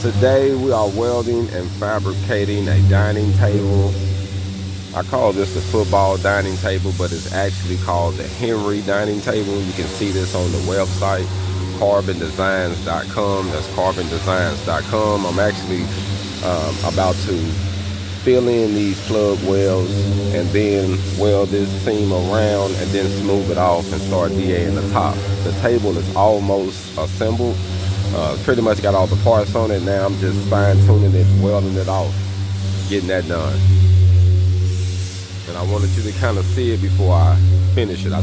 Today we are welding and fabricating a dining table. I call this the football dining table, but it's actually called the Henry dining table. You can see this on the website, carbondesigns.com. That's carbondesigns.com. I'm actually about to fill in these plug welds and then weld this seam around and then smooth it off and start DAing the top. The table is almost assembled. Pretty much got all the parts on it. Now I'm just fine tuning it, welding it off, getting that done. And I wanted you to kind of see it before I finish it. I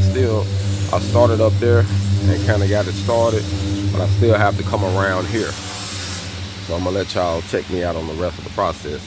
started up there and kind of got it started, but I still have to come around here. So I'm gonna let y'all check me out on the rest of the process.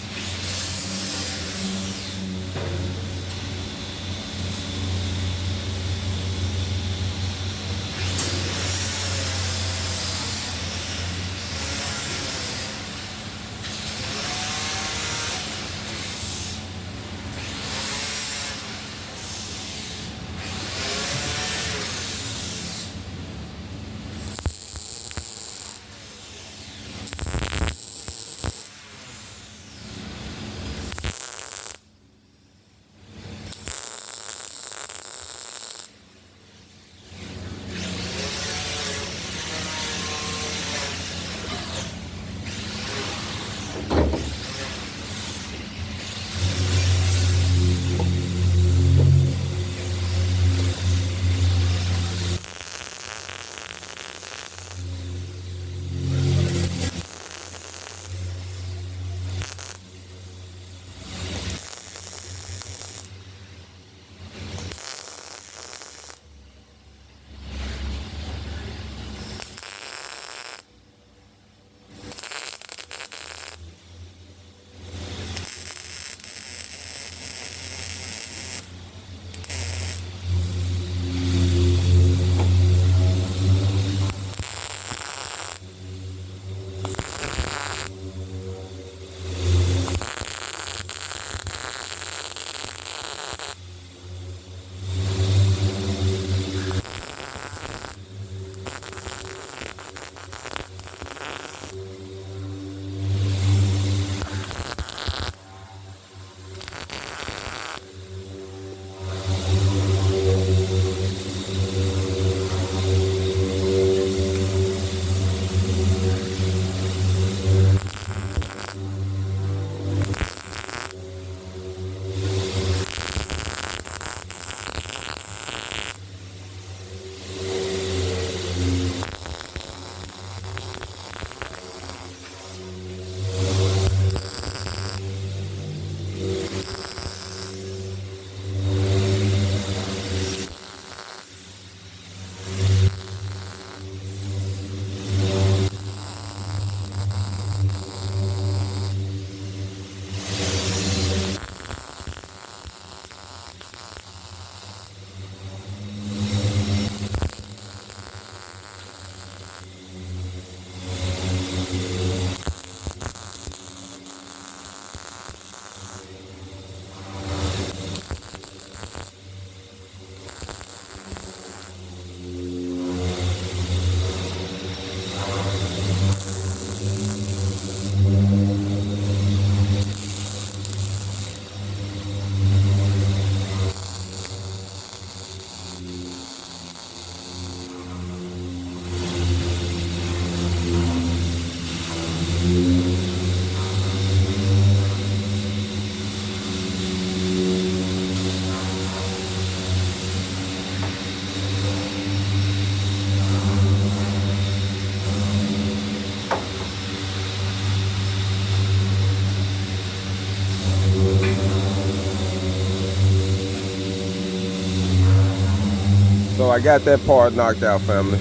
So I got that part knocked out, family.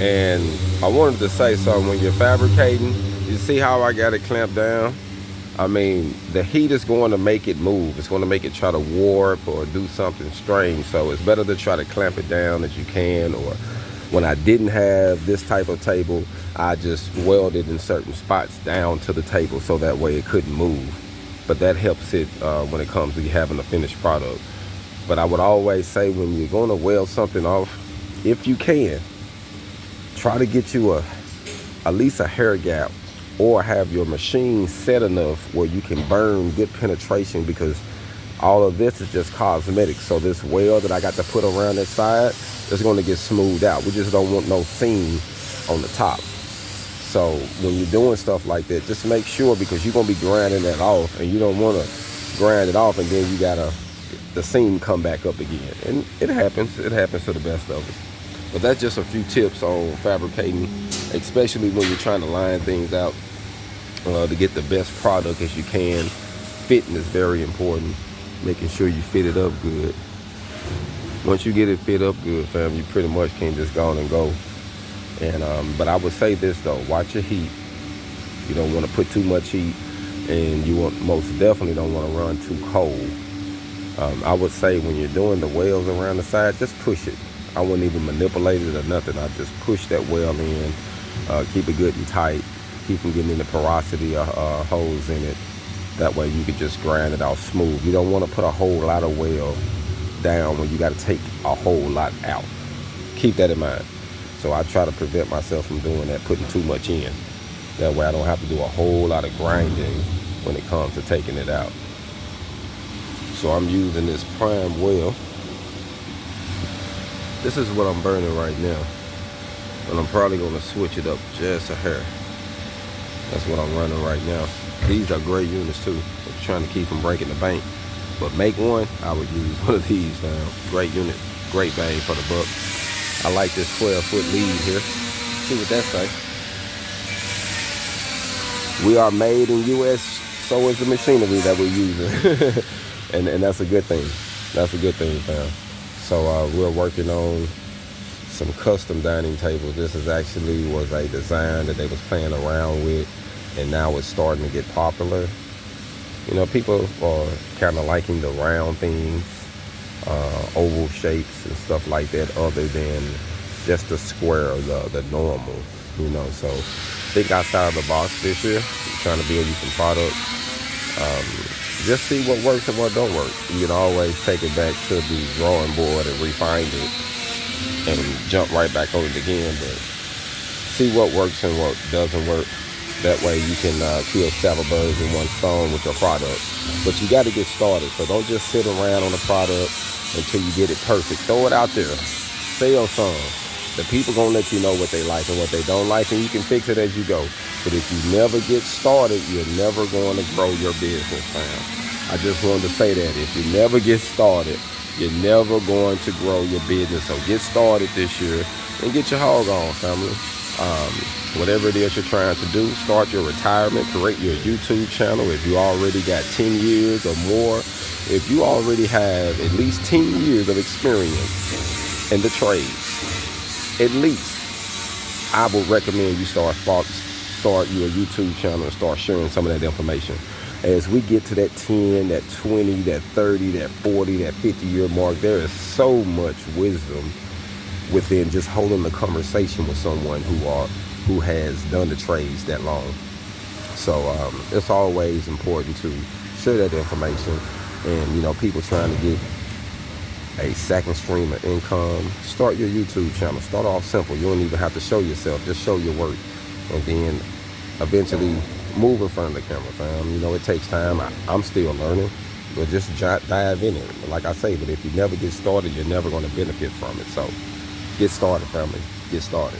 And I wanted to say something. When you're fabricating, you see how I got it clamped down? I mean, the heat is going to make it move. It's going to make it try to warp or do something strange. So it's better to try to clamp it down as you can. Or when I didn't have this type of table, I just welded in certain spots down to the table so that way it couldn't move. But that helps it when it comes to having a finished product. But I would always say, when you're going to weld something off, if you can, try to get you at least a hair gap or have your machine set enough where you can burn good penetration, because all of this is just cosmetic. So this weld that I got to put around that side is going to get smoothed out. We just don't want no seam on the top. So when you're doing stuff like that, just make sure, because you're going to be grinding that off, and you don't want to grind it off and then you got the seam come back up again. And it happens to the best of us. But that's just a few tips on fabricating, especially when you're trying to line things out to get the best product as you can. Fitting is very important, making sure you fit it up good. Once you get it fit up good, fam, you pretty much can just go on and go. And but I would say this though, watch your heat. You don't want to put too much heat, and you most definitely don't want to run too cold. I would say when you're doing the welds around the side, just push it. I wouldn't even manipulate it or nothing. I just push that weld in, keep it good and tight, keep from getting any porosity or holes in it. That way you can just grind it out smooth. You don't want to put a whole lot of weld down when you got to take a whole lot out. Keep that in mind. So I try to prevent myself from doing that, putting too much in. That way I don't have to do a whole lot of grinding when it comes to taking it out. So I'm using this prime weld. This is what I'm burning right now, but I'm probably going to switch it up just a hair. That's what I'm running right now. These are great units too. I'm trying to keep from breaking the bank. But make one, I would use one of these, man. Great unit, great bang for the buck. I like this 12-foot lead here. See what that say. We are made in U.S., so is the machinery that we're using. and that's a good thing. That's a good thing, fam. So we're working on some custom dining tables. This was a design that they was playing around with, and now it's starting to get popular. You know, people are kind of liking the round things, oval shapes and stuff like that, other than just the square or the normal, you know. So think outside of the box this year. I'm trying to build you some products. Just see what works and what don't work. You can always take it back to the drawing board and refine it and jump right back on it again, but see what works and what doesn't work. That way you can kill several birds in one stone with your product. But you got to get started, so don't just sit around on the product until you get it perfect. Throw it out there. Sell some. The people gonna let you know what they like and what they don't like, and you can fix it as you go. But if you never get started, you're never going to grow your business, fam. I just wanted to say that. If you never get started, you're never going to grow your business. So get started this year and get your HogOn, family. Whatever it is you're trying to do, start your retirement, create your YouTube channel. If you already got 10 years or more, if you already have at least 10 years of experience in the trade, at least, I would recommend you start your YouTube channel and start sharing some of that information. As we get to that 10, that 20, that 30, that 40, that 50-year mark, there is so much wisdom within just holding the conversation with someone who has done the trades that long. So it's always important to share that information. And, you know, people trying to get a second stream of income, start your YouTube channel. Start off simple. You don't even have to show yourself. Just show your work. And then eventually move in front of the camera, fam. You know, it takes time. I'm still learning, but just dive in it. Like I say, but if you never get started, you're never going to benefit from it. So get started, family. Get started.